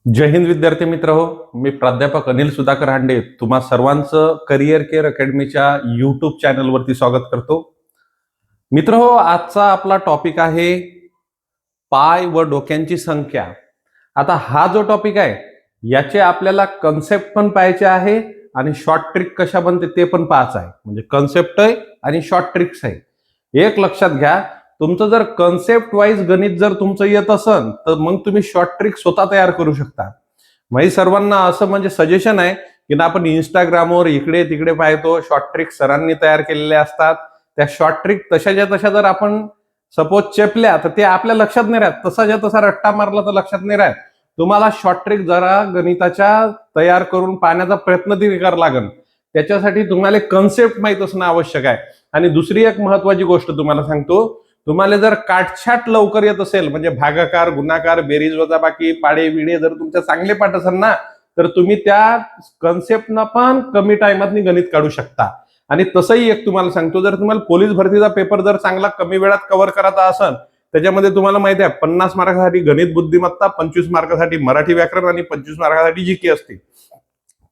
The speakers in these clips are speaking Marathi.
जय हिंद विद्यार्थी मित्र हो. मी प्राध्यापक अनिल सुधाकर हांडे तुम्हा सर्वांचं करिअर केअर अकॅडमीच्या यूट्यूब चॅनलवरती स्वागत करतो. मित्र हो, आजचा आपला टॉपिक आहे पाय व डोक्यांची संख्या. आता हा जो टॉपिक आहे याचे आपल्याला कन्सेप्ट पण पाहायचे आहे आणि शॉर्ट ट्रिक कशा बनते ते पण पाहायचं आहे. म्हणजे कन्सेप्ट आहे आणि शॉर्ट ट्रिक्स आहे. एक लक्षात घ्या, तुमचं जर कन्सेप्ट वाईज गणित जर तुमचं येत असेल तर मग तुम्ही शॉर्ट ट्रिक स्वतः तयार करू शकता. म्हणजे सर्वांना असं म्हणजे सजेशन आहे की ना, आपण इंस्टाग्रामवर इकडे तिकडे पाहतो शॉर्ट ट्रिक सरांनी तयार केलेल्या असतात. त्या शॉर्ट ट्रिक तशाच्या तशा जर आपण सपोज चेपल्या तर ते आपल्या लक्षात नाही राहत, तसाच्या तसा रट्टा मारला तर लक्षात नाही राहत. तुम्हाला शॉर्ट ट्रिक जरा गणिताच्या तयार करून पाहण्याचा प्रयत्न तरी करावा लागेल. त्याच्यासाठी तुम्हाला कन्सेप्ट माहित असणं आवश्यक आहे. आणि दुसरी एक महत्वाची गोष्ट तुम्हाला सांगतो, तुम्हाला जर काटछाट लवकर येत असेल म्हणजे भागाकार गुणाकार बेरीज वजाबाकी पाडे विडे जर तुमच्या चांगले पाठ असेल ना, तर तुम्ही त्या कन्सेप्टनं पण कमी टाइमात गणित काढू शकता. आणि तसंही एक तुम्हाला सांगतो, जर तुम्हाला पोलीस भरतीचा पेपर जर चांगला कमी वेळात कव्हर करायचा असेल, त्याच्यामध्ये तुम्हाला माहिती आहे 50 मार्कासाठी गणित बुद्धिमत्ता, 25 मार्कासाठी मराठी व्याकरण आणि 25 मार्कासाठी जीके असते.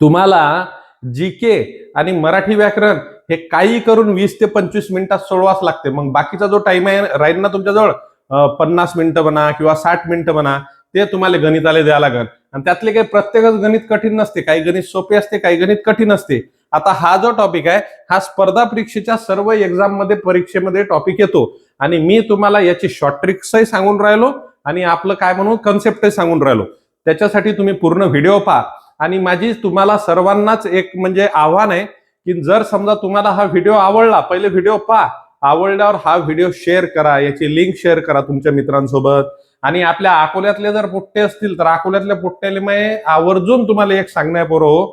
तुम्हाला जीके आणि मराठी व्याकरण हे काही करून 20 ते 25 मिनिटात सोडवाच लागते. मग बाकीचा जो टाइम आहे राहील ना तुमच्याजवळ 50 मिनिटं म्हणा किंवा 60 मिनिटं म्हणा, ते तुम्हाला गणिताला द्यावं लागेल. आणि त्यातले काही प्रत्येकच गणित कठीण नसते, काही गणित सोपे असते, काही गणित कठीण असते. आता हा जो टॉपिक आहे हा स्पर्धा परीक्षेच्या सर्व एक्झाम मध्ये परीक्षेमध्ये टॉपिक येतो. आणि मी तुम्हाला याची शॉर्ट ट्रिक्सही सांगून राहिलो आणि आपलं काय म्हणून कन्सेप्टही सांगून राहिलो. त्याच्यासाठी तुम्ही पूर्ण व्हिडिओ पहा. आणि माझी तुम्हाला सर्वांनाच एक म्हणजे आव्हान आहे की जर समजा तुम्हाला हा व्हिडिओ आवडला, पहिले व्हिडिओ पहा, आवडल्यावर हा व्हिडिओ शेअर करा, याची लिंक शेअर करा तुमच्या मित्रांसोबत. आणि आपल्या अकोल्यातले जर पोट्टे असतील तर अकोल्यातल्या पोट्ट्याले मी आवर्जून तुम्हाला एक सांगण्यापूर्व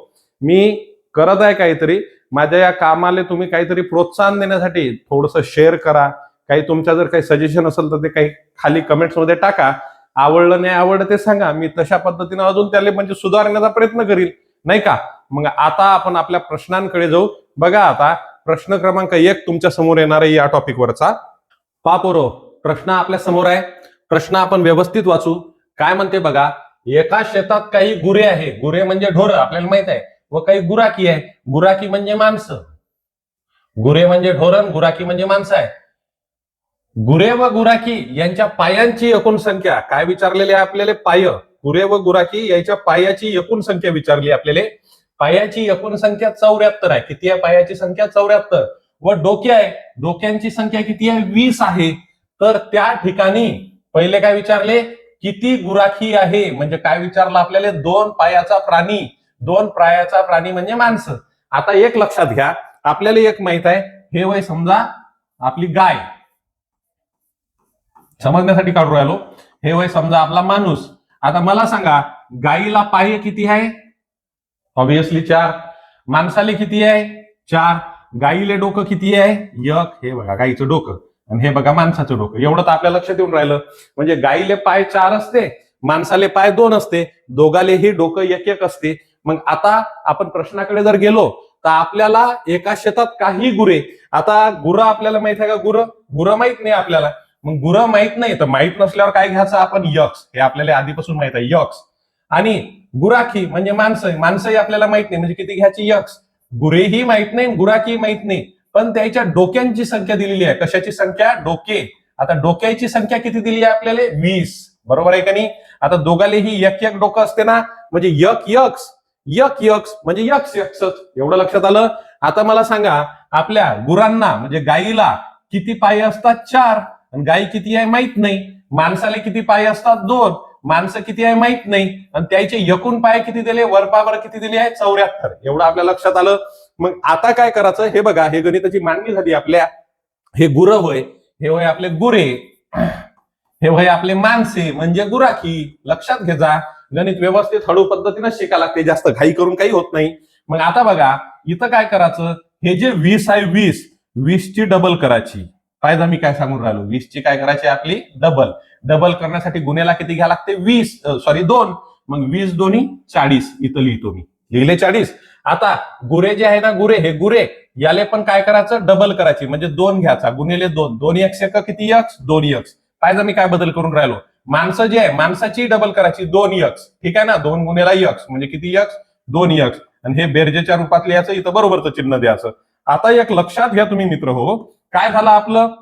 मी करत आहे काहीतरी, माझ्या या कामाला तुम्ही काहीतरी प्रोत्साहन देण्यासाठी थोडंसं शेअर करा. काही तुमच्या जर काही सजेशन असेल तर ते काही खाली कमेंट्स मध्ये टाका. आवडलं नाही आवडलं ते सांगा, मी तशा पद्धतीने अजून त्याला म्हणजे सुधारण्याचा प्रयत्न करील, नाही का. मग आता आपण आपल्या प्रश्नांकडे जाऊ. बघा, आता प्रश्न क्रमांक 1 तुमच्या समोर येणार आहे या टॉपिकवरचा. पापोरो प्रश्न आपल्या समोर आहे. प्रश्न आपण व्यवस्थित वाचू. काय म्हणते बघा, एका शेतात काही गुरे आहे, गुरे म्हणजे ढोर आपल्याला माहित आहे, व काही गुराकी आहे, गुराकी म्हणजे माणसं. गुरे म्हणजे ढोरण, गुराकी म्हणजे माणसं आहे. गुरे व गुराकी यांच्या पायांची एकूण संख्या काय विचारलेली आहे आपल्याला? पाय. गुरे व गुराकी यांच्या पायाची एकूण संख्या विचारली आपल्याला. पायाची एकूण संख्या 74 आहे. किती आहे पायाची संख्या? 74. व डोके आहे, डोक्यांची संख्या किती आहे? 20 आहे. तर त्या ठिकाणी पहिले काय विचारले? किती गुराखी आहे. म्हणजे काय विचारलं आपल्याला? 2 पायाचा प्राणी. 2 पायाचा प्राणी म्हणजे माणसं. आता एक लक्षात घ्या, आपल्याला एक माहित आहे, हे वय समजा आपली गाय, समजण्यासाठी काढून राहिलो, हे वय समजा आपला माणूस. आता मला सांगा, गायीला पाय किती आहे? ऑब्विसली 4. माणसाले किती आहे? 4. गायीले डोकं किती आहे? 1. हे बघा गायीचं डोकं आणि हे बघा माणसाचं डोकं. एवढं तर आपल्या लक्षात येऊन राहिलं. म्हणजे गायीले पाय 4 असते, माणसाले पाय 2 असते, दोघालेही डोकं 1-1 असते. मग आता आपण प्रश्नाकडे जर गेलो तर आपल्याला एका शेतात काही गुरे, आता गुरं आपल्याला माहित आहे का? गुरं माहित नाही आपल्याला. मग गुरं माहित नाही तर माहित नसल्यावर काय घ्यायचं आपण? यक्स. हे आपल्याला आधीपासून माहित आहे, यक्स. आणि गुराखी म्हणजे माणसं, माणसंही आपल्याला माहित नाही, म्हणजे किती घ्यायची? यक्स. गुरेही माहित नाही, गुराखी माहित नाही, पण त्याच्या डोक्यांची संख्या दिलेली आहे. कशाची संख्या? डोके. आता डोक्याची संख्या किती दिली आहे आपल्याला? 20. बरोबर आहे का नाही? आता दोघालेही 1-1 डोकं असते ना, म्हणजे यक्स म्हणजे यक्स. एवढं लक्षात आलं. आता मला सांगा, आपल्या गुरांना म्हणजे गायीला किती पाय असतात? 4. आणि गाय किती आहे माहित नाही. माणसाला किती पाय असतात? 2. माणसं किती आहे माहित नाही. आणि त्याचे एकूण पाय किती दिले? वरपावर किती दिले आहे? 74. एवढं आपल्या लक्षात आलं. मग आता काय करायचं? हे बघा, हे गणिताची मांडणी झाली आपल्या. हे गुरं होय, हे होय आपले गुरे, हे होय आपले माणसे म्हणजे गुराखी. लक्षात घ्यायचा, गणित व्यवस्थित हळू पद्धतीने शिकायला लागते, जास्त घाई करून काही होत नाही. मग आता बघा, इथं काय करायचं? हे जे 20 आहे, 20 ची डबल करायची. फायदा मी काय सांगून राहिलो? 20 ची काय करायची? आपली डबल करण्यासाठी गुन्ह्याला किती घ्या लागते? 2. मग 20 दोन्ही 40. इथं लिहितो मी, लिहिले 40. आता गुरे जे आहे ना, हे गुरे याले पण काय करायचं? डबल करायची. म्हणजे 2 घ्यायचा, गुन्हेले 2. 2 1 किती? यक्स. 2 यक्स. पाहिजे मी काय बदल करून राहिलो? माणसं जे आहे माणसाची डबल करायची 2x, ठीक आहे ना, 2 गुणेला x म्हणजे किती x, 2x, आणि हे बेरजेच्या रूपात लिहायचं, इथं बरोबरचं चिन्ह द्यायचं. आता एक लक्षात घ्या तुम्ही मित्र हो, काय झालं आपलं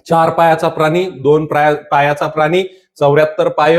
4 पायाचा प्राणी, 2 पायाचा प्राणी, 74 पाय,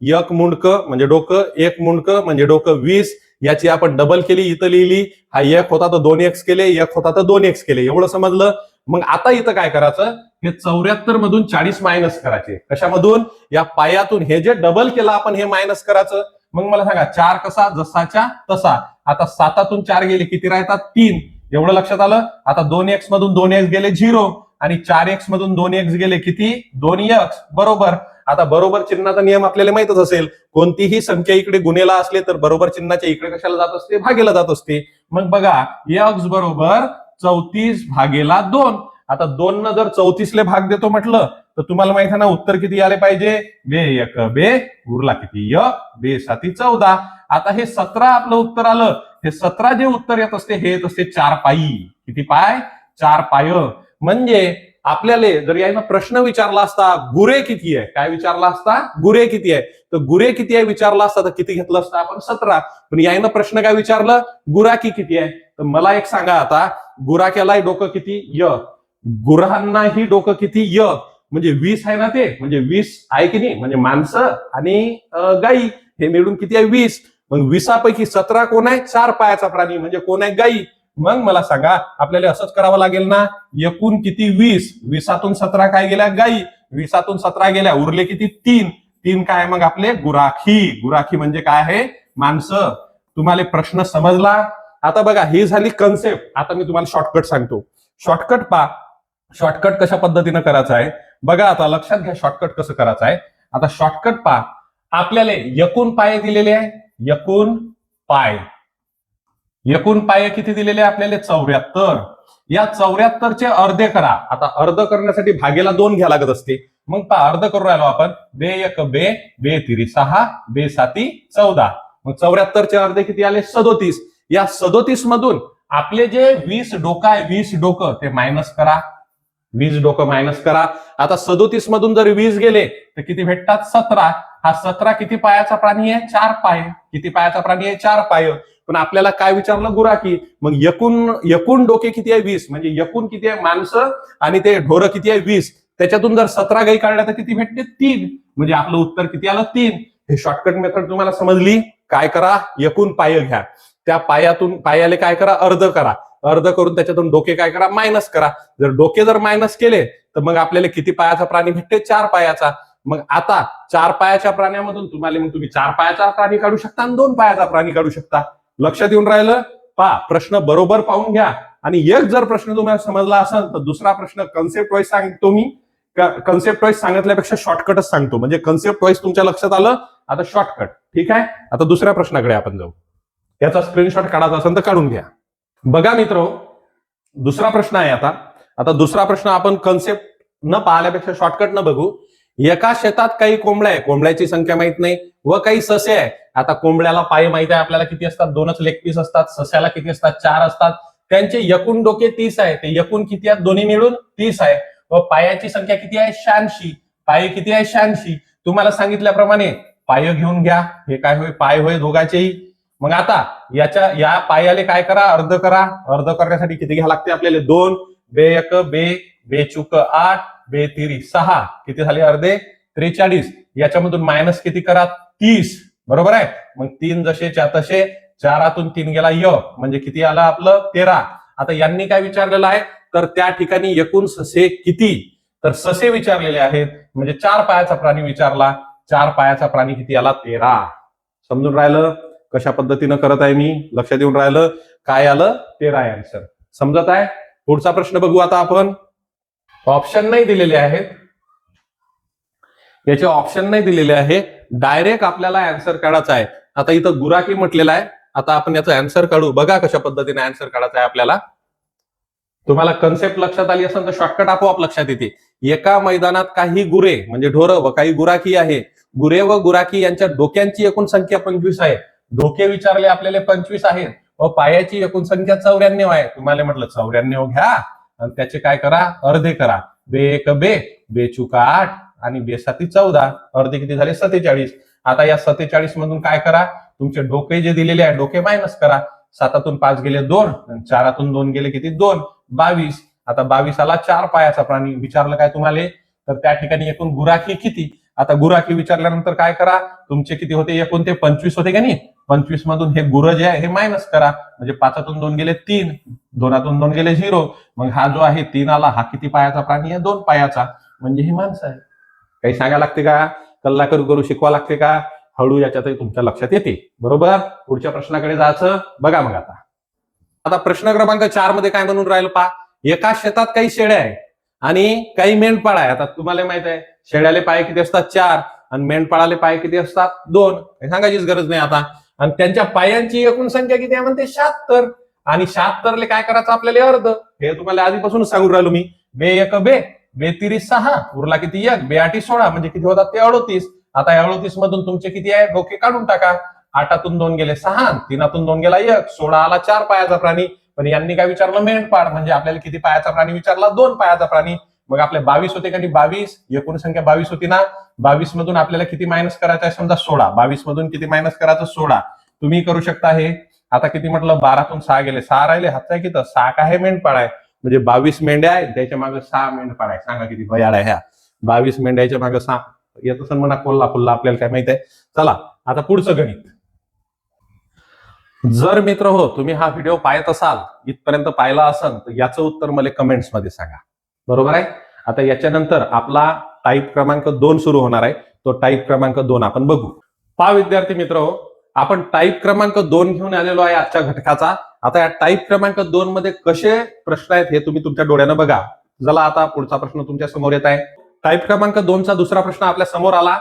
1 मुंडकं म्हणजे डोकं, 1 मुंडकं म्हणजे डोकं 20, याची आपण डबल केली, इथं लिहिली, हा 1 होता तर 2x केले, 1 होता तर 2x केले, एवढं समजलं. मग आता इथं काय करायचं, हे 74 मधून 40 मायनस करायचे. कशामधून, या पायातून, हे जे डबल केलं आपण हे मायनस करायचं. मग मला सांगा 4 कसा जसाच्या तसा, आता 7तून 4 गेले किती राहतात 3, एवढं लक्षात आलं. आता 2x मधून 2x गेले 0, आणि 4x मधून 2x गेले किती 2x, बरोबर. आता बरोबर चिन्हाचा नियम आपल्याला माहितच असेल, कोणतीही संख्या इकडे गुणेला असले तर बरोबर चिन्हाच्या इकडे कशाला जात असते, भागेला जात असते. मग बघा x बरोबर 34/2. आता 2 न जर 34 ले भाग देतो म्हटलं तर तुम्हाला माहित आहे ना उत्तर किती आले पाहिजे, बे 1 बे, उरला किती 1, बे 7 14. आता हे 17 आपलं उत्तर आलं. हे 17 जे उत्तर येत असते हे येत असते 4 पायी. किती पाय, 4 पाय. म्हणजे आपल्याला जर यानं प्रश्न विचारला असता गुरे किती आहे, काय विचारला असता, गुरे किती आहे, तर गुरे किती आहे विचारला असता तर किती घेतलं असतं आपण 17. पण यानं प्रश्न काय विचारलं, गुराकी किती आहे. तर मला एक सांगा आता, गुराक्यालाही डोकं किती य, गुरांनाही डोकं किती य, म्हणजे 20 आहे ना ते, म्हणजे 20 आहे की नाही, म्हणजे माणसं आणि गाई हे मिळून किती आहे 20. मग 20पैकी 17 कोण आहे, 4 पायाचा प्राणी म्हणजे कोण आहे, गाई. मग मला सांगा आपल्याला असंच करावं लागेल ना, एकूण किती 20, 20तून 17 काय गेल्या गाई, 20तून 17 गेल्या, उरले किती 3, 3 काय मग आपले गुराखी. गुराखी म्हणजे काय आहे, माणसं. तुम्हाला प्रश्न समजला. आता बघा ही झाली कन्सेप्ट. आता मी तुम्हाला शॉर्टकट सांगतो. शॉर्टकट पा, शॉर्टकट कशा पद्धतीनं करायचं आहे बघा. आता लक्षात घ्या शॉर्टकट कसं करायचं आहे. आता शॉर्टकट पा, आपल्याला एकूण पाय दिलेले आहे, एकूण पाय, एकूण पाय किती दिलेले आपल्याला 74. या 74चे अर्धे करा. आता अर्ध करण्यासाठी भागेला 2 घ्या लागत असते. मग पा अर्ध करू राहिलो आपण, बे 1 बे, बे 3 6, बे 7 14. मग 74चे अर्धे किती आले 37. या 37 मधून आपले जे 20 डोकं आहे, 20 डोकं ते मायनस करा, 20 डोकं मायनस करा. आता 37 मधून जर 20 गेले तर किती भेटतात 17. हा 17 किती पायाचा प्राणी आहे, 4 पाय. किती पायाचा प्राणी आहे, 4 पाय. पण आपल्याला काय विचारलं, गुराकी. मग एकूण डोके किती आहे 20, म्हणजे एकूण किती आहे माणसं आणि ते ढोरं किती आहे 20. त्याच्यातून जर 17 गाई काढल्या तर किती भेटते 3, म्हणजे आपलं उत्तर किती आलं 3. हे शॉर्टकट मेथड तुम्हाला समजली. काय करा, एकूण पाय घ्या, त्या पायातून पायाले काय करा, अर्ध करा, अर्ध करून त्याच्यातून डोके काय करा, मायनस करा. जर डोके जर मायनस केले तर मग आपल्याला किती पायाचा प्राणी भेटते, 4 पायाचा. मग आता 4 पायाच्या प्राण्यामधून तुम्ही 4 पायाचा प्राणी काढू शकता आणि 2 पायाचा प्राणी काढू शकता. लक्षात येऊन राहिलं पा, प्रश्न बरोबर पाहून घ्या. आणि एक जर प्रश्न तुम्हाला समजला असेल तर दुसरा प्रश्न कन्सेप्ट वाईज सांगतो मी. कन्सेप्ट वाईज सांगितल्यापेक्षा शॉर्टकटच सांगतो, म्हणजे कन्सेप्ट वाईज तुमच्या लक्षात आलं. आता शॉर्टकट, ठीक आहे. आता दुसऱ्या प्रश्नाकडे आपण जाऊ. याचा स्क्रीनशॉट काढायचा असेल तर काढून घ्या. बघा मित्र, दुसरा प्रश्न आहे आता. आता दुसरा प्रश्न आपण कन्सेप्ट न पाहिल्यापेक्षा शॉर्टकट न बघू. एका शेतात काही कोंबड्या आहे, कोंबड्याची संख्या माहित नाही, व काही ससे आहे. आता कोंबड्याला पाय माहित आहे आपल्याला किती असतात, 2च लेग पीस असतात. सस्याला किती असतात, 4 असतात. त्यांचे एकूण डोके 30 आहे. ते एकूण किती आहेत, दोन्ही मिळून 30 आहे. व पायाची संख्या किती आहे, 86. पाय किती आहे, 86. तुम्हाला सांगितल्याप्रमाणे पाय घेऊन घ्या. हे काय होय, पाय होय दोघांचेही. मग आता या पायाले काय करा, अर्ध करा. अर्ध करण्यासाठी किती घ्या लागते आपल्याला, 2 बे 1 बे, बे चुक 8, बे 3 6, किती झाले अर्धे 43. याच्यामधून मायनस किती करा, 30. बरोबर आहे. मग 3 जसेच्या तसे, 4तून 3 गेला य, म्हणजे किती आलं आपलं 13. आता यांनी काय विचारलेलं आहे, तर त्या ठिकाणी एकूण ससे किती, तर ससे विचारलेले आहेत, म्हणजे 4 पायाचा प्राणी विचारला. 4 पायाचा प्राणी किती आला, 13. समजून राहिलं कशा पद्धतीनं करत आहे मी, लक्षात येऊन राहिलं. काय आलं, 13 आन्सर. समजत आहे. पुढचा प्रश्न बघू आता आपण. ऑप्शन नाही दिलेले आहेत, याचे ऑप्शन नाही दिलेले आहे, डायरेक्ट आपल्याला आन्सर काढायचा आहे. आता इथं गुराकी म्हटलेला आहे. आता आपण याचा आन्सर काढू. बघा कशा पद्धतीने आन्सर काढायचा आहे आपल्याला. तुम्हाला कन्सेप्ट लक्षात आली असेल तर शॉर्टकट आपोआप लक्षात येते. एका मैदानात काही गुरे म्हणजे ढोरं व काही गुराखी आहे. गुरे व गुराखी यांच्या डोक्यांची एकूण संख्या 25 आहे. डोके विचारले आपल्याला 25 आहेत व पायाची एकूण संख्या 94 आहे. तुम्हाला म्हटलं 94 घ्या आणि त्याचे काय करा, अर्धे करा. बे 1 बे, बे चुका 8, आणि बेसाती 14, अर्धे किती झाले 47. आता या 47 मधून काय करा, तुमचे डोके जे दिलेले आहे डोके मायनस करा. 7तून 5 गेले 2, 4तून 2 गेले किती 2, 22. आता 22 4 पायाचा प्राणी विचारलं काय तुम्हाला, तर त्या ठिकाणी एकूण गुराखी किती. आता गुराखी विचारल्यानंतर काय करा, तुमचे किती होते एकूण ते 25 होते का नाही, 25 मधून हे गुरं जे आहे हे मायनस करा. म्हणजे 5तून 2 गेले 3, 2तून 2 गेले 0. मग हा जो आहे 3 आला, हा किती पायाचा प्राणी आहे 2 पायाचा, म्हणजे ही माणसं आहे. काही सांगायला लागते का, कल्ला करू शिकवा लागते का, हळू याच्यातही तुमच्या लक्षात येते. बरोबर, पुढच्या प्रश्नाकडे जायचं. बघा मग आता प्रश्न क्रमांक 4 मध्ये काय म्हणून राहिलं पहा, एका शेतात काही शेळ्या आहे आणि काही मेंढपाळ आहे. आता तुम्हाला माहित आहे शेळ्याले पाय किती असतात 4 आणि मेंढपाळाले पाय किती असतात 2, काही सांगायचीच गरज नाही आता. आणि त्यांच्या पायांची एकूण संख्या किती आहे म्हणते 76. आणि 76ले काय करायचं आपल्याला अर्ध, हे तुम्हाला आधीपासूनच सांगून राहिलो मी. बे एक बे, बे 3 6, उरला किती 1, बे 8 16, म्हणजे किती होतात ते 38. आता 38 मधून तुमचे किती आहे डोके काढून टाका. 8तून 2 गेले 6, 3तून 2 गेला 1, 16 आला 4 पायाचा प्राणी. पण यांनी काय विचारलं मेंढपाळ, म्हणजे आपल्याला किती पायाचा प्राणी विचारला 2 पायाचा प्राणी. मग आपले 22 होते का 22, एकूण संख्या 22 होती ना. 22 मधून आपल्याला किती मायनस करायचं आहे समजा 16, 22 मधून किती मायनस करायचं 16. तुम्ही करू शकता हे. आता किती म्हटलं 12तून 6 गेले 6 राहिले, हातचा किती 6 काय मेंढपाळ आहे, म्हणजे 22 मेंढ्या आहेत त्याच्या मागे 6 मेंढपाळ आहे. सांगा किती भयाड आहे ह्या 22 मेंढ्याच्या मागे 6 येत असेल म्हणा, कोल्हा आपल्याला काय माहित आहे. चला आता पुढचं गणित. जर मित्र हो तुम्ही हा व्हिडिओ पाहत असाल, इथपर्यंत पाहिला असाल, तर याचं उत्तर मला कमेंट्स मध्ये सांगा. बरोबर आहे. आता याच्यानंतर आपला टाईप क्रमांक 2 सुरू होणार आहे. तो टाईप क्रमांक 2 आपण बघू. पहा विद्यार्थी मित्र हो, आपण टाईप क्रमांक 2 घेऊन आलेलो आहे आजच्या घटकाचा. आता या टाईप क्रमांक 2 मध्ये कसे प्रश्न आहेत हे तुम्ही तुमच्या डोळ्यानं बघा. चला आता पुढचा प्रश्न तुमच्या समोर येत आहे. टाईप क्रमांक 2चा दुसरा प्रश्न आपल्या समोर आला.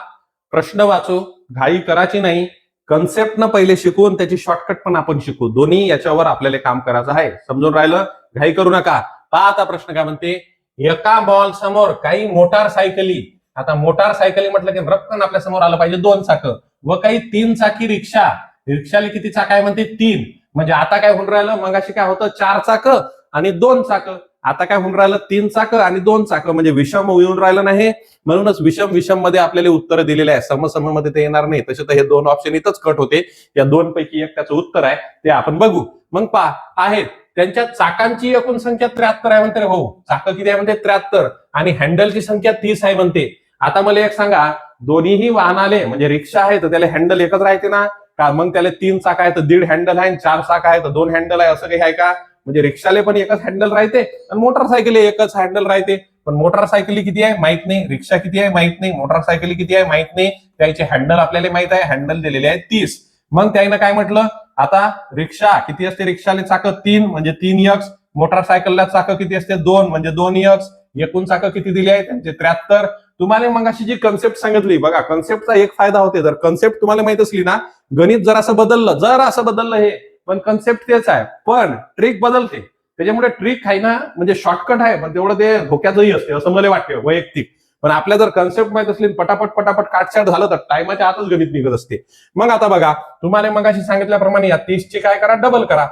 प्रश्न वाचू, घाई करायची नाही. कन्सेप्ट न पहिले शिकून त्याची शॉर्टकट पण आपण शिकू. दोन्ही याच्यावर आपल्याला काम करायचं आहे. समजून राहिलं, घाई करू नका. पहा आता प्रश्न काय म्हणते, एका मॉल समोर काही मोटार सायकली. आता मोटार सायकली म्हटलं की रक्कन आपल्या समोर आलं पाहिजे 2 चाकं, व काही 3 चाकी रिक्षा. रिक्षाला किती चाक आहे म्हणते 3. म्हणजे आता काय होऊन राहिलं, मगाशी काय होतं 4 चाकं आणि 2 चाकं. आता काय होऊन राहिलं 3 चाकं आणि 2 चाकं, म्हणजे विषम येऊन राहिलं नाही. म्हणूनच विषम मध्ये आपल्याला उत्तर दिलेले आहे. सम मध्ये ते येणार नाही. तसे तर हे 2 ऑप्शन इथंच कट होते. या 2 पैकी एक त्याचं उत्तर आहे, ते आपण बघू. मग पहा आहेत त्यांच्या चाकांची एकूण संख्या 73 आहे म्हणते. हो, चाकं किती आहे म्हणते 73 आणि हँडलची संख्या 30 आहे म्हणते. आता मला एक सांगा, दोन्हीही वाहनाले म्हणजे रिक्षा आहे तर त्याला हँडल एकच राहते ना का, मग त्याला 3 चाक आहे तर 1.5 हँडल आहे, 4 चाक आहे तर 2 हँडल आहे, असं काही आहे का. म्हणजे रिक्षाले पण एकच हँडल राहते आणि मोटरसायकल एकच हँडल राहते. पण मोटरसायकली किती आहे माहित नाही, रिक्षा किती आहे माहित नाही, मोटरसायकली किती आहे माहित नाही. त्याचे हँडल आपल्याला माहित आहे, हँडल दिलेले आहे 30. मग त्यानं काय म्हटलं, आता रिक्षा किती असते, रिक्षाले चाकं 3 म्हणजे 3x, मोटरसायकलला चाकं किती असते 2 म्हणजे 2x. एकूण चाकं किती दिली आहे त्यांचे 73. तुम्हाला मग अशी जी कन्सेप्ट सांगितली बघा, कन्सेप्टचा एक फायदा होते, जर कन्सेप्ट तुम्हाला माहित असली ना, गणित जर असं बदललं हे, पण कन्सेप्ट तेच आहे, पण ट्रिक बदलते. त्याच्यामुळे ट्रिक आहे ना, म्हणजे शॉर्टकट आहे, पण तेवढं ते धोक्याचंही असते असं मला वाटते वैयक्तिक. पण आपल्या जर कन्सेप्ट माहित असली, पटापट काटछाट झालं तर टायमाच्या आतच गणित निघत असते. मग आता बघा, तुम्हाला मग अशी सांगितल्याप्रमाणे या 30ची काय करा, डबल करा.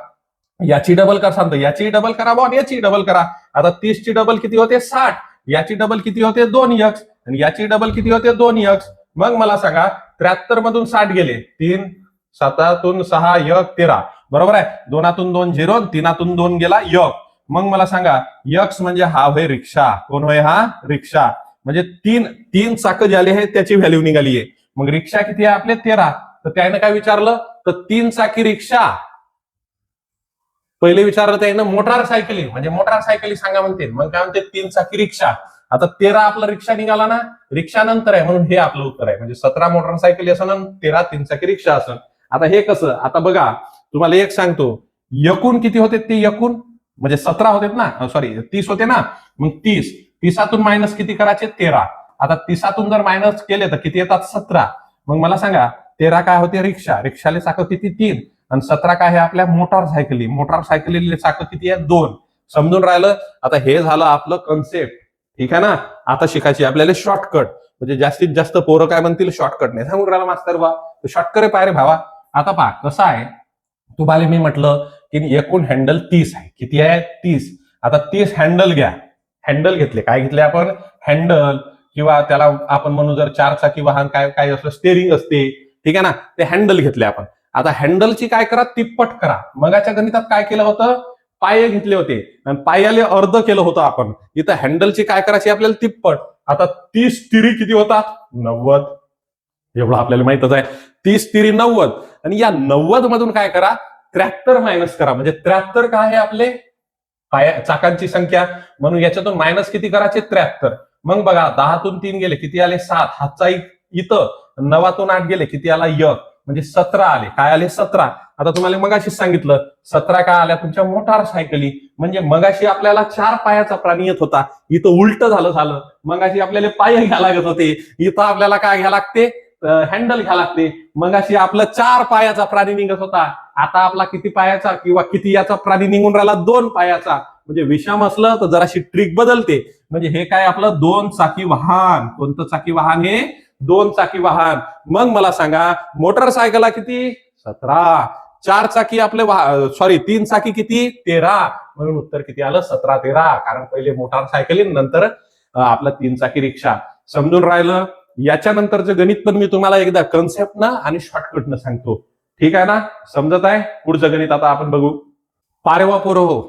याची डबल करा सांगतो, याची डबल करा बॉ, याची डबल करा. आता 30ची डबल किती होते 60, याची डबल किती होते 2x आणि याची डबल किती होते 2x. मग मला सांगा 73 मधून 60 गेले, 3 7तून 6 1 13, बरोबर आहे. 2तून 2 0, 3तून 2 गेला 1. मग मला सांगा x म्हणजे हा होय रिक्षा. कोण होय हा रिक्षा, म्हणजे 3 चाकं झाले आहेत त्याची व्हॅल्यू निघाली आहे. मग रिक्षा किती आहे आपले 13. तर त्याने काय विचारलं, तर 3 चाकी रिक्षा. पहिले विचारलं त्यानं मोटारसायकली, म्हणजे मोटारसायकली सांगा म्हणते. मग काय म्हणते 3 चाकी रिक्षा. आता 13 आपला रिक्षा निघाला ना, रिक्षा नंतर आहे म्हणून हे आपलं उत्तर आहे. म्हणजे 17 मोटारसायकली असं ना, 13 3 चाकी रिक्षा असं. आता हे कसं, आता बघा तुम्हाला एक सांगतो, एकूण किती होते ते, एकूण म्हणजे 17 होते ना, सॉरी 30 होते ना. मग 30तून मायनस किती करायचे 13. आता 30तून जर मायनस केले तर किती येतात 17. मग मला सांगा 13 काय होते रिक्षा, रिक्षाले चाकं किती 3 आणि 17 काय आहे आपल्या मोटारसायकली, मोटारसायकलीले चाकं किती आहे 2. समजून राहिलं. आता हे झालं आपलं कन्सेप्ट, ठीक आहे ना. आता शिकायची आपल्याला शॉर्टकट, म्हणजे जास्तीत जास्त पोरं काय म्हणतील शॉर्टकट नाही सांगून राहिला मास्तर बा, शॉर्टकट पाय रे भावा. आता पहा कसं आहे, तुम्हाला मी म्हटलं की एकूण हँडल 30 आहे. किती आहे 30. आता 30 हँडल घ्या, हँडल घेतले, काय घेतले आपण हँडल. किंवा त्याला आपण म्हणू जर 4 चाकी वाहन काय काय असतं, स्टेअरिंग असते, ठीक आहे ना, ते हँडल घेतले आपण. आता हँडलची काय करा, तिप्पट करा. मगाच्या गणितात काय केलं होतं, पाये घेतले होते आणि पायाले अर्ध केलं होतं आपण. इथं हँडलची काय करायची आपल्याला, तिप्पट. आता 30 तिरी किती होतात, 90. एवढं आपल्याला माहितच आहे, 30 तिरी 90. आणि या 90 मधून काय करा, 73 मायनस करा. म्हणजे 73 काय आहे आपले चाकांची संख्या, म्हणून याच्यातून मायनस किती करायचे, 73. मग बघा 10तून 3 गेले किती आले, 7. हातचा इथं 9तून 8 गेले किती आला, 1. म्हणजे 17 आले. काय आले, 17. आता तुम्हाला मगाशीच सांगितलं 17 काय आल्या, तुमच्या मोटारसायकली. म्हणजे मगाशी आपल्याला 4 पायाचा प्राणी येत होता, इथं उलट झालं. मगाशी आपल्याला पाय घ्यायला लागत होते, इथं आपल्याला काय घ्यायला लागते, हँडल घ्यायला लागते. मगाशी आपलं 4 पायाचा प्राणी निघत होता, आता आपला किती पायाचा किंवा किती याचा प्राणी निघून राहिला, 2 पायाचा. म्हणजे विषम असलं तर जराशी ट्रिक बदलते. म्हणजे हे काय आपलं 2 चाकी वाहन. कोणतं चाकी वाहन हे, 2 चाकी वाहन. मग मला सांगा मोटरसायकलला किती, 17. 4 चाकी आपले 3 चाकी किती, 13. म्हणून उत्तर किती आलं, 17 13. कारण पहिले मोटारसायकली, नंतर आपला 3 चाकी रिक्षा. समजून राहिलं. याच्यानंतरचं गणित पण मी तुम्हाला एकदा कन्सेप्टनं आणि शॉर्टकटनं सांगतो, ठीक आहे ना, समजत आहे. पुढचं गणित आता आपण बघू. पारेवा पोरहो,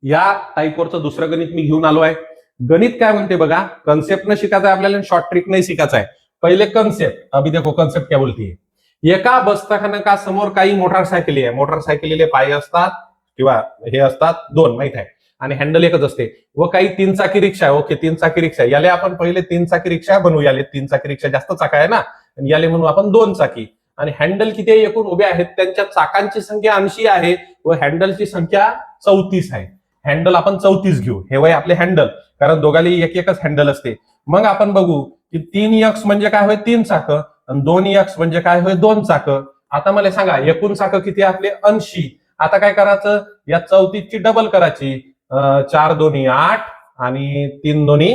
या टाईपवरचं दुसरं गणित मी घेऊन आलो आहे. गणित काय म्हणते बघा, कन्सेप्टनं शिकायचं आहे आपल्याला, शॉर्ट ट्रिक नाही शिकायचं आहे. पहिले कन्सेप्ट. अभी देखो कन्सेप्ट क्या बोलती है. एका बसस्थानकासमोर काही मोटारसायकली आहे. मोटारसायकलीले पाय असतात किंवा हे असतात 2, माहित आहे, आणि हँडल एकच असते. व काही 3 चाकी रिक्षा आहे. ओके, 3 चाकी रिक्षा. याले आपण पहिले 3 चाकी रिक्षा बनवू. याले 3 चाकी रिक्षा जास्त चाका आहे ना, याले म्हणू आपण 2 चाकी. आणि हँडल किती एकूण उभे आहेत, त्यांच्या चाकांची संख्या 80 आहे व हँडलची संख्या 34 आहे. हँडल आपण 34 घेऊ. हे वय आपले हँडल, कारण दोघाली एक एकच हँडल असते. मग आपण बघू की 3x म्हणजे काय होय, 3 चाकं, आणि 2x म्हणजे काय होय, 2 चाकं. आता मला सांगा एकूण चाकं किती आपले, 80. आता काय करायचं, या 34ची डबल करायची. 4 2 8 आणि 3 2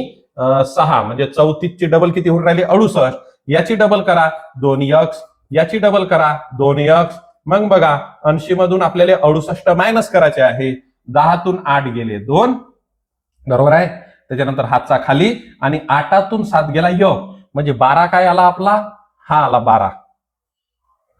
6. म्हणजे 34ची डबल किती होऊन राहिली, 68. याची डबल करा 2x, याची डबल करा 2x. मग बघा 80 मधून आपल्याला 68 मायनस करायचे आहे. 10तून 8 गेले 2, बरोबर आहे. त्याच्यानंतर हातचा खाली, आणि 8तून 7 गेला 1. म्हणजे 12 काय आला आपला, हा आला 12.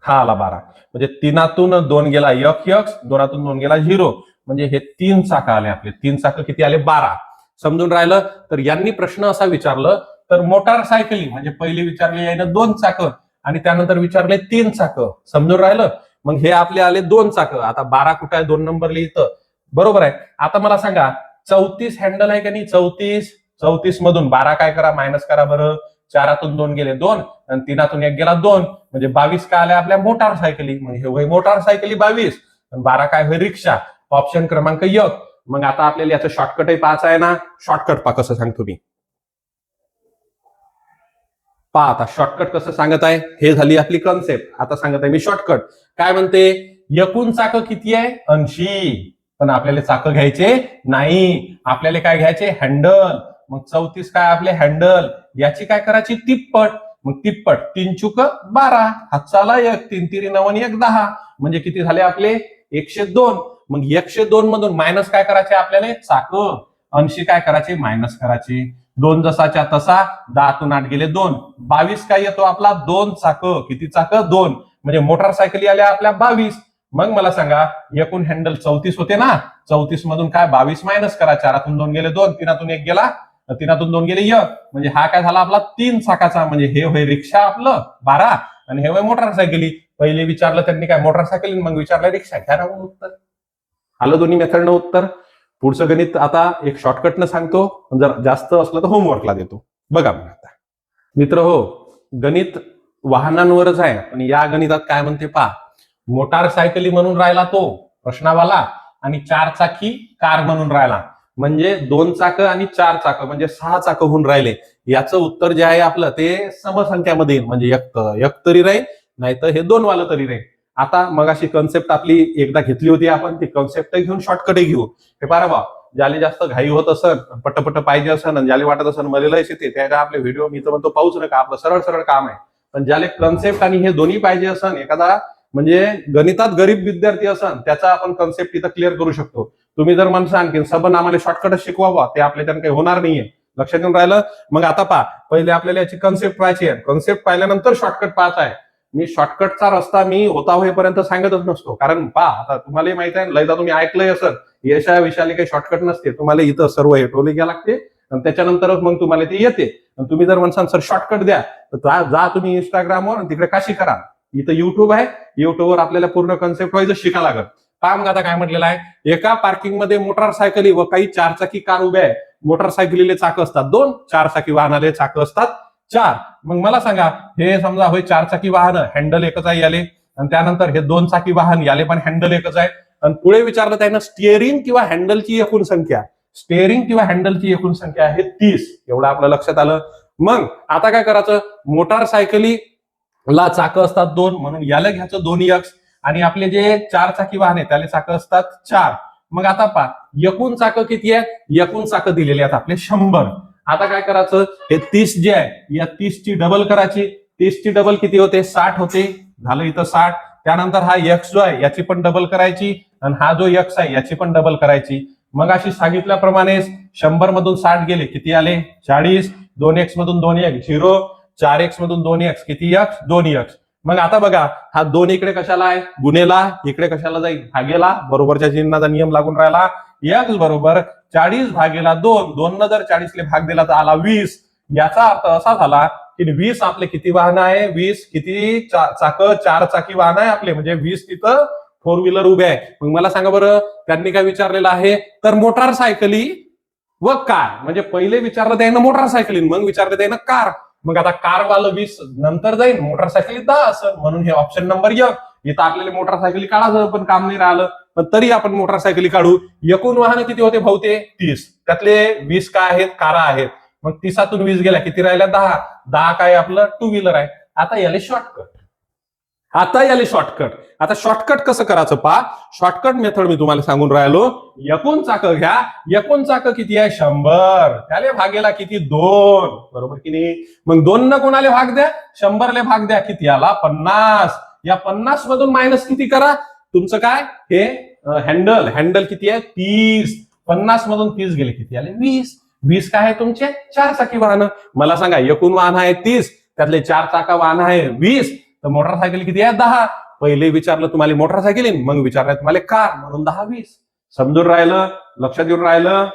हा आला 12. म्हणजे 3तून 2 गेला 1x, 2तून 2 गेला 0. म्हणजे हे 3 चाकं आले आपले. 3 चाकं किती आले, 12. समजून राहिलं. तर यांनी प्रश्न असा विचारलं, तर मोटारसायकली म्हणजे पहिले विचारले यानं 2 चाकं, आणि त्यानंतर विचारले 3 चाकं. समजून राहिलं. मग हे आपले आले 2 चाकं. आता 12 कुठं आहे, 2 नंबर लिहितं, बरोबर आहे. आता मला सांगा 34 हँडल आहे का नाही, 34 मधून 12 काय करा, मायनस करा बरं. 4तून 2 गेले 2, आणि 3तून 1 गेला 2. म्हणजे 22 काय आल्या आपल्या मोटारसायकली. मग हे होय मोटारसायकली 22, आणि 12 काय होय, रिक्षा. ऑप्शन क्रमांक 1. मग आता आपल्याला याचं शॉर्टकटही पाहायचं आहे ना. शॉर्टकट पहा कसं सांगतो मी. पहा आता शॉर्टकट कसं सांगत आहे. हे झाली आपली कन्सेप्ट. आता सांगत आहे मी शॉर्टकट. काय म्हणते, एकूण चाकं किती आहे, 80. पण आपल्याला चाकं घ्यायचे नाही, आपल्याला काय घ्यायचे, हँडल. मग 34 काय आपले हँडल, याची काय करायची, तिप्पट. मग तिप्पट 3 चुक 12, हातचाला 1, 3 तिरी 9 आणि 1 10. म्हणजे किती झाले आपले, 102. मग 102 मधून मायनस काय करायचे आपल्याला, चाकं. 80 काय करायचे, मायनस करायचे. 2 जसाच्या तसा. 10तून 8 गेले 2. 22 काय येतो आपला, 2 चाकं. किती चाकं, 2. म्हणजे मोटारसायकली आल्या आपल्या 22. मग मला सांगा एकूण हँडल 34 होते ना, 34 मधून काय 22 मायनस करा. 4तून 2 गेले 2, 3तून 1 गेला, 3तून 2 गेले 1. म्हणजे हा काय झाला आपला 3 चाकाचा. म्हणजे हे होय रिक्षा आपलं 12, आणि हे होय मोटारसायकली. पहिले विचारलं त्यांनी काय, मोटारसायकली, मग विचारलं रिक्षा. घ्या ना उत्तर. आलं दोन्ही मेथडनं उत्तर. पुढचं गणित आता एक शॉर्टकटनं सांगतो, जर जास्त असलं तर होमवर्कला देतो. बघा मग आता मित्र हो, गणित वाहनांवरच आहे. पण या गणितात काय म्हणते पहा, मोटारसायकली म्हणून राहिला तो प्रश्नावाला, आणि 4 चाकी कार म्हणून राहिला. म्हणजे 2 चाकं आणि 4 चाकं म्हणजे 6 चाकं होऊन राहिले. याचं उत्तर जे आहे आपलं ते समसंख्यामध्ये येईल. म्हणजे एक तरी राहील, नाहीतर हे 2 वालं तरी राहील. आता मग अशी कन्सेप्ट आपली एकदा घेतली होती आपण, ती कन्सेप्ट घेऊन शॉर्टकट घेऊ. हे पारा बा, ज्याला जास्त घाई होत असन, पटपट पाहिजे असन, आणि ज्याला वाटत असन मला लय येते, त्या आपले व्हिडिओ मी तर म्हणतो पाहूच नका. आपलं सरळ सरळ काम आहे. पण ज्याला कन्सेप्ट आणि हे दोन्ही पाहिजे असन, एखादा म्हणजे गणितात गरीब विद्यार्थी असन, त्याचा आपण कन्सेप्ट इथं क्लिअर करू शकतो. तुम्ही जर म्हणसान की सबन आम्हाला शॉर्टकट शिकवावा, ते आपल्या त्यानं काही होणार नाहीये. लक्षात येऊन राहिलं. मग आता पहा, पहिले आपल्याला याची कन्सेप्ट पाहायची आहे. कन्सेप्ट पाहिल्यानंतर शॉर्टकट पाहत आहे. मी शॉर्टकटचा रस्ता मी होता होईपर्यंत सांगतच नसतो, कारण पहा आता तुम्हालाही माहित आहे, लयदा तुम्ही ऐकलंय असं यशा विषयाला काही शॉर्टकट नसते. तुम्हाला इथं सर्व हे टोले घ्या लागते आणि त्याच्यानंतरच मग तुम्हाला ते येते. तुम्ही जर म्हणसान सर शॉर्टकट द्या, तर जा तुम्ही इंस्टाग्रामवर तिकडे काशी करा. इथं युट्यूब आहे, युट्यूबवर आपल्याला पूर्ण कन्सेप्ट व्हायचं शिका लागत. पहा मग आता काय म्हटलेलं आहे, एका पार्किंगमध्ये मोटारसायकली व काही चारचाकी कार उभ्या आहे. मोटारसायकलीले चाक असतात 2, चारचाकी वाहनाले चाक असतात 4. मग मला सांगा, हे समजा होय चारचाकी वाहन, हँडल एकच आहे याले, आणि त्यानंतर हे 2 चाकी वाहन याले पण हँडल एकच आहे. आणि पुढे विचारलं त्यानं स्टिअरिंग किंवा हँडलची एकूण संख्या. स्टिअरिंग किंवा हँडलची एकूण संख्या आहे 30. एवढं आपलं लक्षात आलं. मग आता काय करायचं, मोटारसायकलीला चाक असतात 2, म्हणून याला घ्यायचं 2x, आणि आपले जे चारचाकी वाहन आहे त्याला चाक असतात 4. मग आता पहा, एकूण चाक किती आहेत, एकूण चाक दिलेली आहेत आपले 100. आता काय करायचं, हे 30 जे आहे या 30 ची डबल करायची. 30 ची डबल किती होते, 60 होते. झालं इथं 60. त्यानंतर हा x जो आहे याची पण डबल करायची, आणि हा जो x आहे याची पण डबल करायची. मग अशी सांगितल्याप्रमाणे 100 मधून 60 गेले, किती आले 40. 2x मधून 2x 0. 4x मधून 2x किती x 2x. मग आता बघा, हा 2 इकडे कशाला आहे, गुन्हेला, इकडे कशाला जाईल, भागेला. बरोबरच्या चिन्हाचा नियम लागून राहिला. x बरोबर 40 भागेला 2. 2 न जर 40 ले भाग दिला तर आला 20. याचा अर्थ असा झाला की 20 आपले किती वाहन आहे, 20 किती चाक, 4 चाकी वाहन आहे आपले, म्हणजे 20 तिथं 4 व्हीलर उभे आहे. मग मला सांगा बरं, त्यांनी काय विचारलेलं आहे, तर मोटारसायकली व कार. म्हणजे पहिले विचारलं त्यानं मोटारसायकली, मग विचारलं त्यानं कार. मग आता कारवालं 20 नंतर जाईल, मोटारसायकली 10 असेल, म्हणून हे ऑप्शन नंबर 1. इथं आपल्याला मोटारसायकली काढायचं पण काम नाही राहिलं, पण तरी आपण मोटारसायकली काढू. एकूण वाहन किती होते भाऊ, ते 30. त्यातले 20 काय आहेत, कारा आहेत. मग 30तून 20 गेल्या, किती राहिल्या 10. 10 काय आपलं 2 व्हीलर आहे. आता याले शॉर्टकट. आता शॉर्टकट कसं करायचं पहा. शॉर्टकट मेथड मी तुम्हाला सांगून राहिलो. एकूण चाक घ्या, एकूण चाक किती आहे 100, त्याले भागेला किती 2, बरोबर की नाही. मग 2 न कोणाले भाग द्या, 100 ले भाग द्या, किती आला 50. या 50 मधून मायनस किती करा, तुमचं काय हे हँडल किती आहे 30. 50 मधून 30 गेले, किती आले 20. 20 काय आहे तुमचे चारचाकी वाहन. मला सांगा, एकूण वाहन आहे 30, त्यातले 4 चाका वाहन आहे 20, तर मोटरसायकल किती आहे 10. पहिले विचारलं तुम्हाला मोटरसायकल, मग विचारलं तुम्हाला कार, म्हणून 10 20. समजून राहिलं, लक्षात येऊन राहिलं.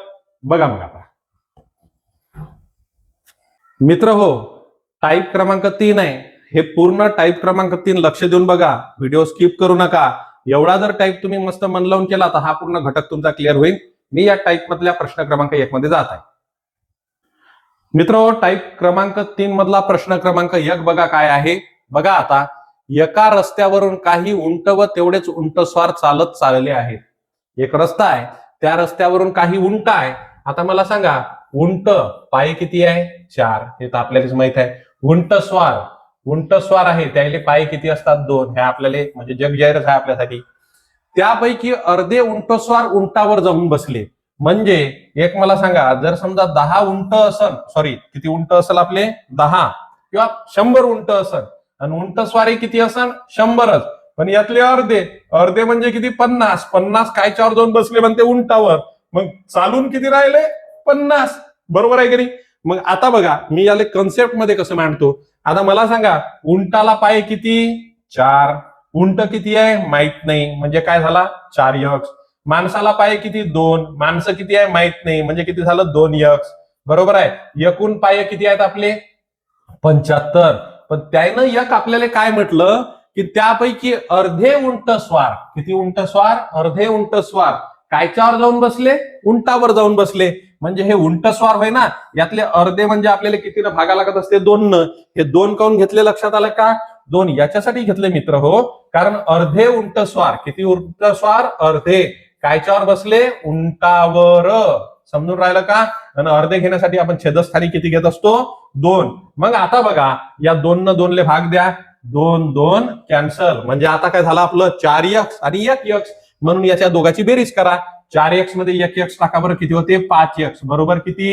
बघा मग आता मित्र हो, टाईप क्रमांक 3 आहे. हे पूर्ण टाईप क्रमांक 3 लक्ष देऊन बघा, व्हिडिओ स्किप करू नका. एवढा जर टाईप तुम्ही मस्त मन लावून केला तर हा पूर्ण घटक तुमचा क्लिअर होईल. मी या टाईप मधल्या प्रश्न क्रमांक 1 मध्ये जात आहे. मित्र, टाईप क्रमांक 3 मधला प्रश्न क्रमांक 1 बघा काय आहे. बघा आता, एका रस्त्यावरून काही उंट व तेवढेच उंटस्वार चालत चालले आहेत. एक रस्ता आहे, त्या रस्त्यावरून काही उंट आहे. आता मला सांगा, उंट पाय किती आहे 4, हे तर आपल्यालाच माहित आहे. उंटस्वार आहे, त्याले पाय किती असतात 2, हे आपल्याला म्हणजे जग जाहीरच आहे आपल्यासाठी. त्यापैकी अर्धे उंटस्वार उंटावर जाऊन बसले. म्हणजे एक मला सांगा, जर समजा 10 उंट असल, सॉरी किती उंट असेल आपले 10 किंवा 100 उंट असल, आणि उंटस्वारी किती असेल 100च, पण यातले अर्धे म्हणजे किती 50 कायच्यावर जाऊन बसले म्हणते उंटावर. मग चालून किती राहिले 50, बरोबर आहे की नाही. मग आता बघा, मी याले कन्सेप्ट मध्ये कसं मांडतो. आता मला सांगा, उंटाला पाय किती 4, उंट किती आहे माहित नाही, म्हणजे काय झाला 4x. माणसाला पाय किती 2, माणसं किती आहे माहित नाही, म्हणजे किती झालं 2x, बरोबर आहे. एकूण पाय किती आहेत आपले 75. पण त्यानं एक आपल्याला काय म्हटलं की त्यापैकी अर्धे उंटस्वार, किती उंटस्वार, अर्धे उंटस्वार कायच्यावर जाऊन बसले, उंटावर जाऊन बसले. म्हणजे हे उंटस्वार होय ना, यातले अर्धे म्हणजे आपल्याला किती भागा लागत असते 2 न. हे 2 काऊन घेतले लक्षात आलं का, 2 याच्यासाठी घेतले मित्र हो, कारण अर्धे उंटस्वार, किती उंटस्वार अर्धे कायच्यावर बसले उंटावर. समजून राहिलं का. आणि अर्धे घेण्यासाठी आपण छेदस्थानी किती घेत असतो 2. मग आता बघा, या 2 न 2 ले भाग द्या, 2 कॅन्सल, म्हणजे आता काय झालं आपलं 4x आणि 1x, म्हणून याच्या दोघांची बेरीज करा. 4x मध्ये 1x टाका बरं, किती होते 5x, बरोबर किती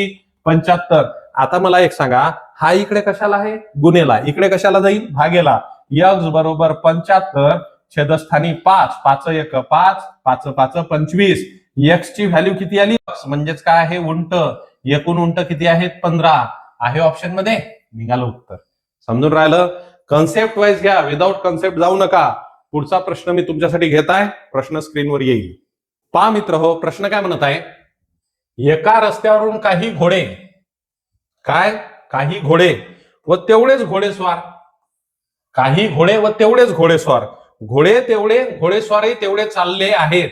75. आता मला एक सांगा, हा इकडे कशाला आहे गुन्हेला, इकडे कशाला जाईल भागेला. x बरोबर 75, छेदस्थानी 5, 5 1 5, 5 5 25. x ची व्हॅल्यू किती आली, म्हणजेच काय आहे उंट. एकूण उंट किती आहेत 15 आहे ऑप्शन मध्ये, निघालं उत्तर. समजून राहिलं? कन्सेप्ट वाईज घ्या, विदाऊट कन्सेप्ट जाऊ नका. पुढचा प्रश्न मी तुमच्यासाठी घेत आहे, प्रश्न स्क्रीनवर येईल. पहा मित्र हो, प्रश्न काय म्हणत आहे, एका रस्त्यावरून काही घोडे काही घोडे व तेवढेच घोडेस्वार, काही घोडे व तेवढेच घोडेस्वार, घोडेस्वारही तेवढे चालले आहेत.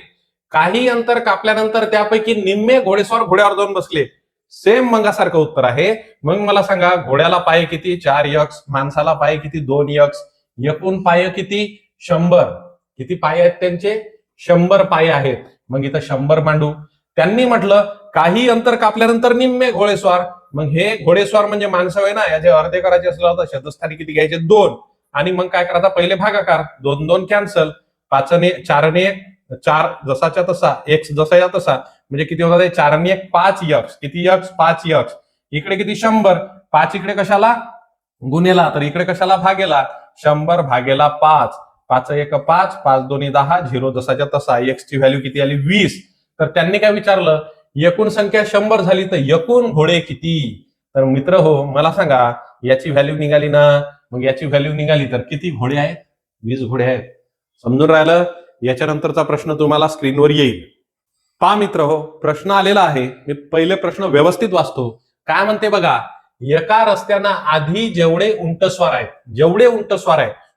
काही अंतर कापल्यानंतर त्यापैकी निम्मे घोडेस्वार घोड्यावर जाऊन बसले. सेम मंगासारखं उत्तर आहे. मग मला सांगा, घोड्याला पाय किती 4 यक्स, माणसाला पाय किती 2 यक्स, एकूण पाय किती 100. किती पाय आहेत त्यांचे? 100 पाय आहेत. मग इथं 100 मांडू. त्यांनी म्हटलं काही अंतर कापल्यानंतर निम्मे घोडेस्वार. मग हे घोडेस्वार म्हणजे माणसं आहे ना, याचे अर्धे करायचे असलं तर शतस्थानी किती घ्यायचे 2. आणि मग काय करायचा, पहिले भागाकार, 2 2 कॅन्सल, 5 ने 4 ने 4 जसाच्या तसा, x जसाच्या तसा, म्हणजे किती होतात 4 ने 1 5 यक्स. किती यक्स? 5 यक्स. इकडे किती 100. 5 इकडे कशाला गुन्हेला, तर इकडे कशाला भागेला. 100 भागेला 5. 5 1 5, 5 2 10, 0 जसाच्या तसा. x ची व्हॅल्यू किती आली 20. तर त्यांनी काय विचारलं, एकूण संख्या 100 झाली तर एकूण घोडे किती? तर मित्र हो, मला सांगा, याची व्हॅल्यू निघाली ना, मग याची व्हॅल्यू निघाली तर किती घोडे आहेत? 20 घोडे आहेत. समजून राहिलं? याच्यानंतरचा प्रश्न तुम्हाला स्क्रीनवर येईल. पहा मित्र हो, प्रश्न आलेला आहे. मी पहिले प्रश्न व्यवस्थित वाचतो. काय म्हणते बघा, एका रस्त्याना आधी जेवढे उंटस्वार आहेत,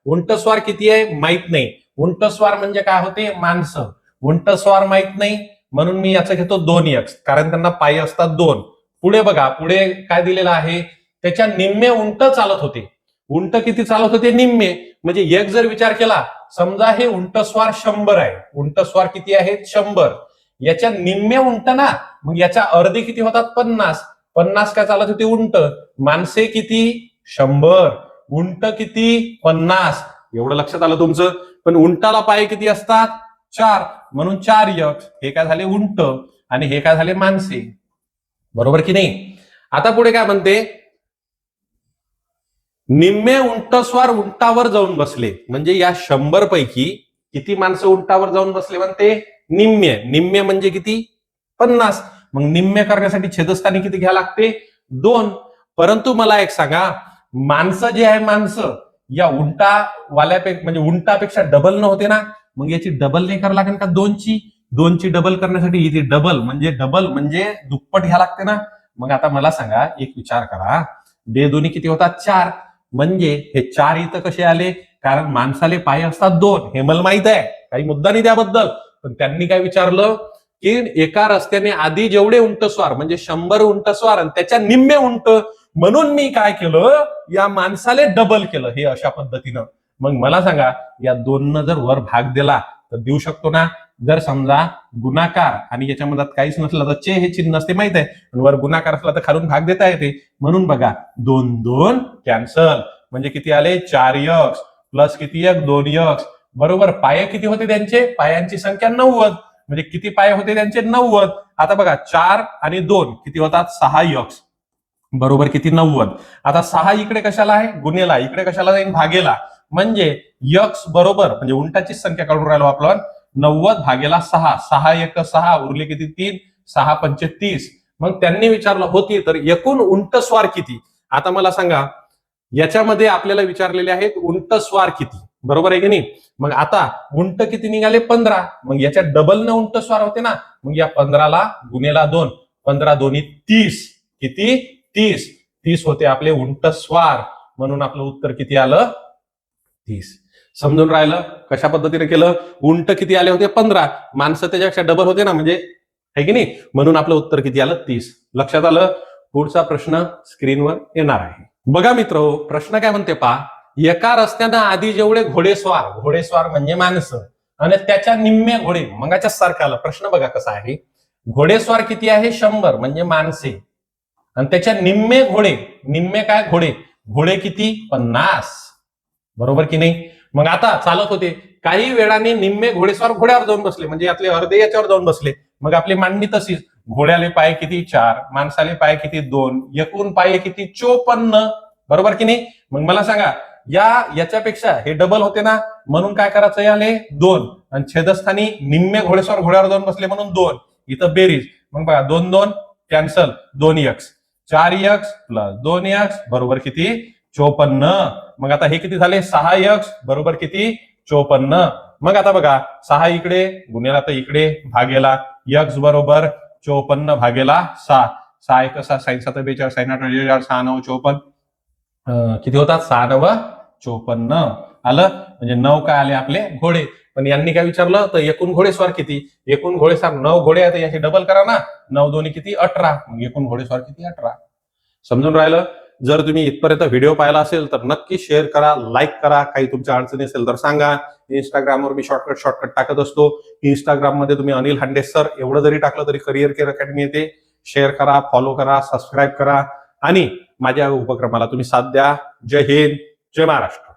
उंटस्वार किती आहे माहित नाही. उंटस्वार म्हणजे काय होते? माणसं. उंटस्वार माहित नाही, म्हणून मी याचं घेतो 2 यक्स, कारण त्यांना पाय असतात 2. पुढे बघा, पुढे काय दिलेलं आहे, त्याच्या निम्मे उंट चालत होते. उंट किती चालत होते? निम्मे. म्हणजे एक जर विचार केला, समजा हे उंटस्वार 100 आहे. उंटस्वार किती आहेत? 100. याच्या निम्मे उंट ना, मग याच्या अर्धे किती होतात? 50. 50 काय चालत होते? उंट. माणसे किती? 100. उंट किती? 50. एवढं लक्षात आलं तुमचं? पण उंटाला पाय किती असतात? 4. म्हणून 4 यक्स. हे काय झाले? उंट. आणि हे काय झाले? माणसे. बरोबर की नाही? आता पुढे काय म्हणते, निम्मे उंटस्वार उंटावर जाऊन बसले. म्हणजे या 100 पैकी किती माणसं उंटावर जाऊन बसले म्हणते? निम्मे म्हणजे किती? 50. मग निम्मे करण्यासाठी छेदस्थानी किती घ्यायला लागते? 2. परंतु मला एक सांगा, माणसं जे आहे, माणसं या उंटावाल्यापेक्षा म्हणजे उंटापेक्षा डबल न होते ना, मग याची डबल नाही करावं लागेल का? 2ची डबल करण्यासाठी इथे डबल म्हणजे दुप्पट घ्या लागते ना. मग आता मला सांगा, एक विचार करा, 2 दोन्ही किती होतात? 4. म्हणजे हे 4 इथं कसे आले? कारण माणसाले पाय असतात 2. हे मला माहित आहे, काही मुद्दा नाही त्याबद्दल. पण त्यांनी काय विचारलं की एका रस्त्याने आधी जेवढे उंटस्वार म्हणजे 100 उंटस्वार आणि त्याच्या निम्मे उंट, म्हणून मी काय केलं, या माणसाले डबल केलं. हे अशा पद्धतीनं. मग मला सांगा, या 2 जर वर भाग दिला तर देऊ शकतो ना. जर समजा गुणाकार आणि याच्यामध्ये काहीच नसलं तर चे हे चिन्ह असते माहित आहे, वर गुणाकार असला तर खालून भाग देता येते. म्हणून बघा 2 2 कॅन्सल, म्हणजे किती आले? 4 यक्स प्लस किती? 2 यक्स. बरोबर. पाय किती होते त्यांचे? पायांची संख्या 90. म्हणजे किती पाय होते त्यांचे? 90. आता बघा 4 आणि 2 किती होतात? 6 यक्स. बरोबर. किती? 90. आता 6 इकडे कशाला आहे? गुन्हेला. इकडे कशाला जाईल? भागेला. म्हणजे यक्स बरोबर, म्हणजे उंटाची संख्या काढून राहिलो आपण, 90 भागेला 6. 6 1 6, उरले किती? 3. 6 5 30. मग त्यांनी विचारलं होती तर एकूण उंटस्वार किती? आता मला सांगा, याच्यामध्ये आपल्याला विचारलेले आहेत उंटस्वार किती. बरोबर आहे की नाही? मग आता उंट किती निघाले? 15. मग याच्या डबल न उंटस्वार होते ना, मग या 15ला गुन्हेला 2. 15 दोन्ही 30. किती? 30 होते आपले उंटस्वार. म्हणून आपलं उत्तर किती आलं? 30. समजून राहिलं कशा पद्धतीने केलं? उंट किती आले होते? 15. माणसं त्याच्यापेक्षा डबल होते ना, म्हणजे आहे की नाही? म्हणून आपलं उत्तर किती आलं? 30. लक्षात आलं? पुढचा प्रश्न स्क्रीनवर येणार आहे. बघा मित्र, प्रश्न काय म्हणते पहा, एका रस्त्यानं आधी जेवढे घोडेस्वार म्हणजे माणसं आणि त्याच्या निम्मे घोडे, मगाच्या सारखं आलं. प्रश्न बघा कसा आहे, घोडेस्वार किती आहे? 100 म्हणजे माणसे, आणि त्याच्या निम्मे घोडे, निम्मे काय? घोडे किती? 50. बरोबर की नाही? मग आता चालत होते, काही वेळाने निम्मे घोडेस्वार घोड्यावर जाऊन बसले, म्हणजे यातले अर्धे याच्यावर जाऊन बसले. मग आपली मांडणी तशीच, घोड्याले पाय किती? 4, माणसाले पाय किती? 2, एकूण पाय किती? 54. बरोबर की नाही? मग मला सांगा, याच्यापेक्षा हे डबल होते ना, म्हणून काय करायचं? याले 2, आणि छेदस्थानी निम्मे घोडेस्वार घोड्यावर जाऊन बसले म्हणून 2. इथं बेरीज. मग बघा 2 2 cancel 2x 4x plus 2x बरोबर किती 54. मग आता हे किती झाले 6x बरोबर किती 54. मग आता बघा 6 इकडे गुन्हेला तर इकडे भागेला x बरोबर 54 भागेला 6. 6 1 6 sin 7 42 sin 8 48 6 9 54 किती होतात 6 9 54 आलं. म्हणजे 9 काय आले आपले घोडे. पण यांनी काय विचारलं तर एकूण घोडेस्वार किती. एकूण घोडेस्वार 9 घोडे आहेत याची डबल करा ना. 9 दोन्ही किती 18. मग एकूण घोडेस्वार किती 18. समजून राहिलं. जर तुम्ही इथपर्यंत व्हिडिओ पाहिला असेल तर नक्की शेअर करा, लाईक करा. काही तुमच्या अडचणी असेल तर सांगा. इंस्टाग्रामवर मी शॉर्टकट टाकत असतो. इंस्टाग्राम मध्ये तुम्ही अनिल हांडे सर एवढं जरी टाकलं तरी करिअर केअर अकॅडमी येते. शेअर करा, फॉलो करा, सबस्क्राईब करा आणि माझ्या उपक्रमाला तुम्ही साथ द्या. जय हिंद, जय महाराष्ट्र.